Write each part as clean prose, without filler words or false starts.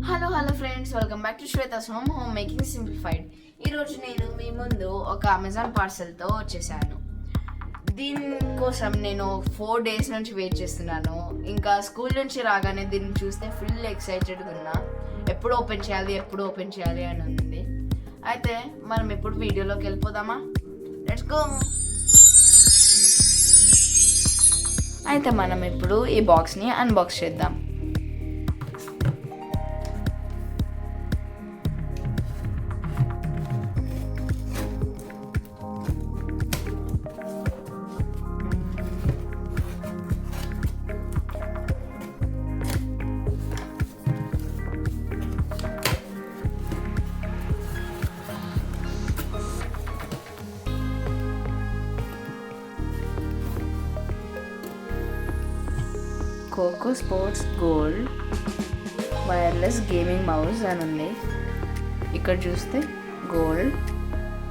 Hello friends, welcome back to Shweta's home making simplified. ఈరోజు నేను మీ ముందు ఒక అమెజాన్ పార్సెల్తో వచ్చేసాను. దీనికోసం నేను 4 days నుంచి వెయిట్ చేస్తున్నాను. ఇంకా స్కూల్ నుంచి రాగానే దీన్ని చూస్తే ఫుల్ ఎక్సైటెడ్గా ఉన్నా. ఎప్పుడు ఓపెన్ చేయాలి అని ఉంది. అయితే మనం ఇప్పుడు వీడియోలోకి వెళ్ళిపోదామా? Let's go. అయితే మనం ఇప్పుడు ఈ బాక్స్ని అన్బాక్స్ చేద్దాం. Coco Sports gold wireless gaming mouse అని ఉంది. ఇక్కడ చూస్తే gold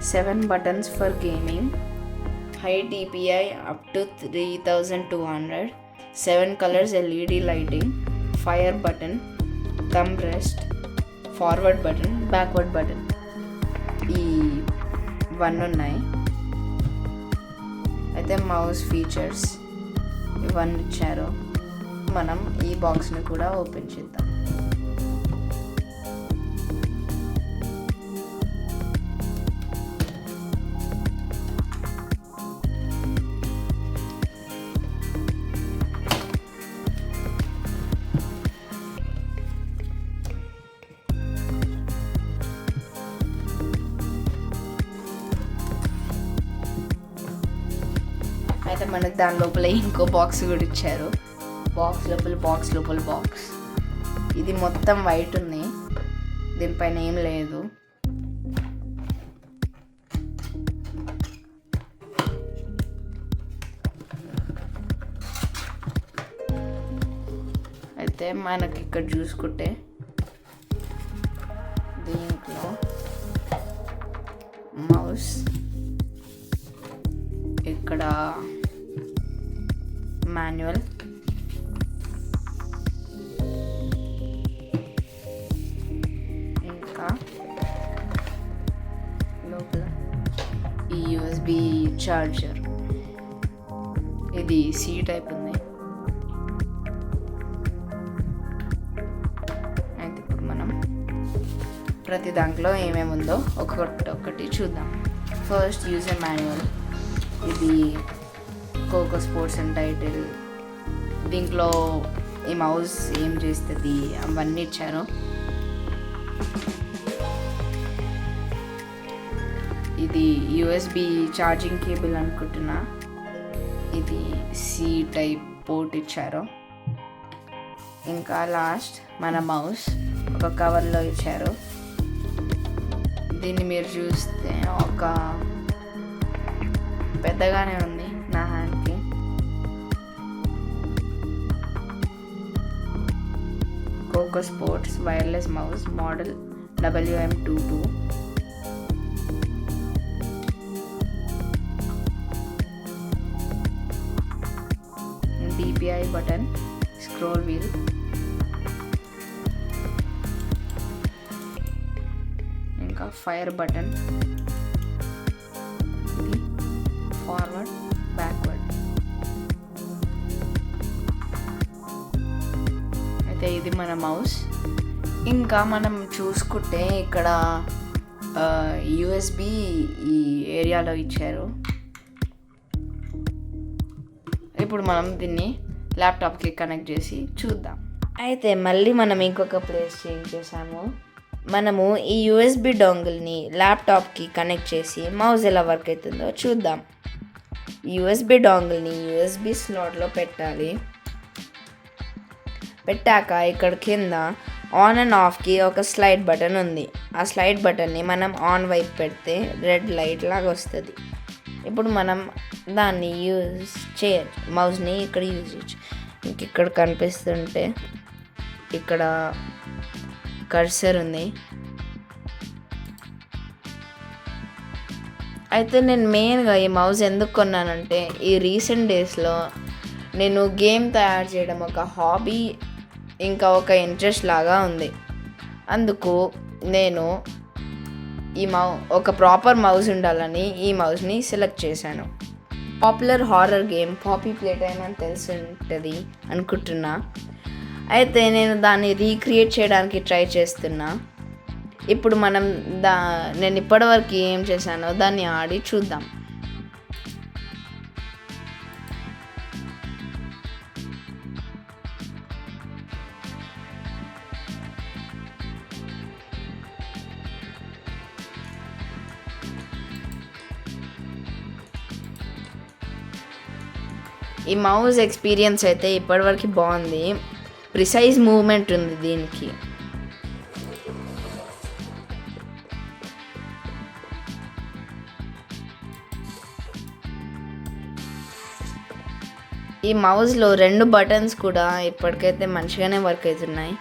7 buttons for gaming, high DPI up to 3200, 7 colors LED lighting, fire button, thumb rest, forward button, backward button, ఈ 1 ఉన్నాయి. అయితే మౌస్ ఫీచర్స్ ఇవన్నీ ఇచ్చారు. మనం ఈ బాక్స్ని కూడా ఓపెన్ చేద్దాం. అయితే మనకు దాని లోపల ఇంకో బాక్స్ కూడా ఇచ్చారు. బాక్స్ లోపల బాక్స్. ఇది మొత్తం వైట్ ఉంది, దీనిపైన ఏం లేదు. అయితే మనకి ఇక్కడ చూసుకుంటే దీంట్లో మౌస్, ఇక్కడ మాన్యువల్, ఇంకా లోపల ఈ USB చార్జర్. ఇది C టైప్ ఉంది. అయితే ఇప్పుడు మనం ప్రతి దాంట్లో ఏమేమి ఉందో ఒక్కొక్కటి చూద్దాం. First user manual. ఇది కోకో స్పోర్ట్స్ అండ్ టైటిల్. దీంట్లో ఈ మౌస్ ఏం చేస్తుంది అవన్నీ ఇచ్చారు. ఇది USB ఛార్జింగ్ కేబుల్ అనుకుంటున్నా. ఇది C టైప్ పోర్ట్ ఇచ్చారు. ఇంకా లాస్ట్ మన మౌస్ ఒక కవర్లో ఇచ్చారు. దీన్ని మీరు చూస్తే ఒక పెద్దగానే ఉంది నా హ్యాండ్కి. Coco Sports wireless mouse model WM22. DPI button, scroll wheel, ఇంకా ఫైర్ బటన్, ఫార్వర్డ్, బ్యాక్వర్డ్. అయితే ఇది మన మౌస్. ఇంకా మనం చూసుకుంటే ఇక్కడ USB ఈ ఏరియాలో ఇచ్చారు. ఇప్పుడు మనం దీన్ని ల్యాప్టాప్కి కనెక్ట్ చేసి చూద్దాం. అయితే మళ్ళీ మనం ఇంకొక ప్లేస్ చేంజ్ చేసాము. మనము ఈ USB డోంగిల్ని ల్యాప్టాప్కి కనెక్ట్ చేసి మౌస్ ఎలా వర్క్ అవుతుందో చూద్దాం. USB డోంగిల్ని USB స్లాట్లో పెట్టాలి. పెట్టాక ఇక్కడ కింద ఆన్ అండ్ ఆఫ్కి ఒక స్లైడ్ బటన్ ఉంది. ఆ స్లైడ్ బటన్ని మనం ఆన్ వైపు పెడితే రెడ్ లైట్ లాగా వస్తుంది. ఇప్పుడు మనం దాన్ని యూజ్ చేయొచ్చు. మౌస్ని ఇక్కడ యూజ్ చేయొచ్చు. ఇక్కడ కనిపిస్తుంటే ఇక్కడ కర్సర్ ఉంది. అయితే నేను మెయిన్గా ఈ మౌస్ ఎందుకు కొన్నానంటే, ఈ రీసెంట్ డేస్లో నేను గేమ్ తయారు చేయడం ఒక హాబీ, ఇంకా ఒక ఇంట్రెస్ట్ లాగా ఉంది. అందుకు నేను ఒక ప్రాపర్ మౌస్ ఉండాలని ఈ మౌస్ని సెలెక్ట్ చేశాను. Popular horror game poppy play time అని తెలిసి ఉంటుంది అనుకుంటున్నా. అయితే నేను దాన్ని రీక్రియేట్ చేయడానికి ట్రై చేస్తున్నా. ఇప్పుడు నేను ఇప్పటివరకు ఏం చేశానో దాన్ని ఆడి చూద్దాం. ఈ మౌస్ ఎక్స్పీరియన్స్ అయితే ఇప్పటివరకు బాగుంది. ప్రిసైజ్ మూవ్మెంట్ ఉంది దీనికి. ఈ మౌస్లో 2 బటన్స్ కూడా ఇప్పటికైతే మంచిగానే వర్క్ అవుతున్నాయి.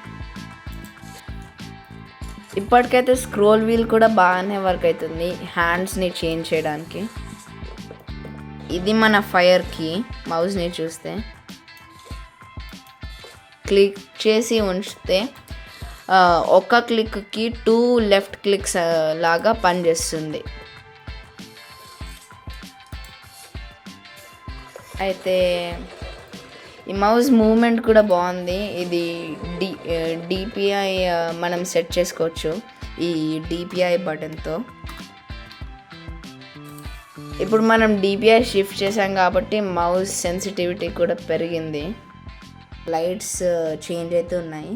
ఇప్పటికైతే స్క్రోల్ వీల్ కూడా బాగానే వర్క్ అవుతుంది హ్యాండ్స్ని చేంజ్ చేయడానికి. ఇది మన ఫైర్కి మౌస్ని చూస్తే క్లిక్ చేసి ఉంచితే ఒక్క క్లిక్కి 2 లెఫ్ట్ క్లిక్స్ లాగా పనిచేస్తుంది. అయితే ఈ మౌస్ మూవ్మెంట్ కూడా బాగుంది. ఇది డిపిఐ మనం సెట్ చేసుకోవచ్చు ఈ డిపిఐ బటన్తో. ఇప్పుడు మనం డిపిఐ షిఫ్ట్ చేసాం కాబట్టి మౌస్ సెన్సిటివిటీ కూడా పెరిగింది. లైట్స్ చేంజ్ అయితే ఉన్నాయి.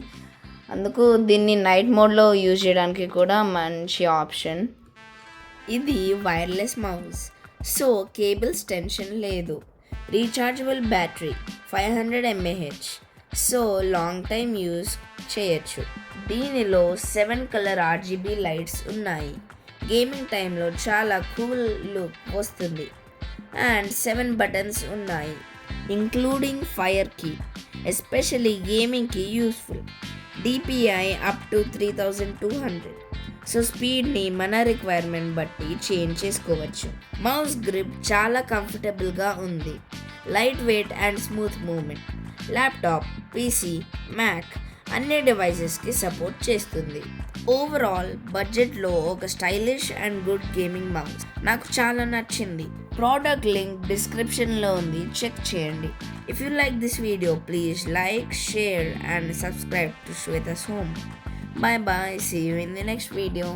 అందుకు దీన్ని నైట్ మోడ్లో యూజ్ చేయడానికి కూడా మంచి ఆప్షన్. ఇది wireless mouse, so cables tension లేదు. Rechargeable battery 500 mAh, so long time use చేయొచ్చు. దీనిలో 7 కలర్ RGB లైట్స్ ఉన్నాయి. గేమింగ్ టైంలో చాలా కూల్ లుక్ వస్తుంది. అండ్ 7 బటన్స్ ఉన్నాయి ఇంక్లూడింగ్ ఫైర్ కీ, ఎస్పెషలీ గేమింగ్కి useful. DPI up to 3200, so స్పీడ్ని మన రిక్వైర్మెంట్ బట్టి చేంజ్ చేసుకోవచ్చు. మౌస్ గ్రిప్ చాలా కంఫర్టబుల్గా ఉంది. Light weight and smooth movement. Laptop, PC, Mac అన్ని డివైజెస్కి సపోర్ట్ చేస్తుంది. ఓవరాల్ బడ్జెట్లో ఒక stylish and good gaming mouse నాకు చాలా నచ్చింది. ప్రోడక్ట్ లింక్ డిస్క్రిప్షన్లో ఉంది, చెక్ చేయండి. If you like this video please like, share and subscribe to Shweta's Home. Bye bye, see you in the next video.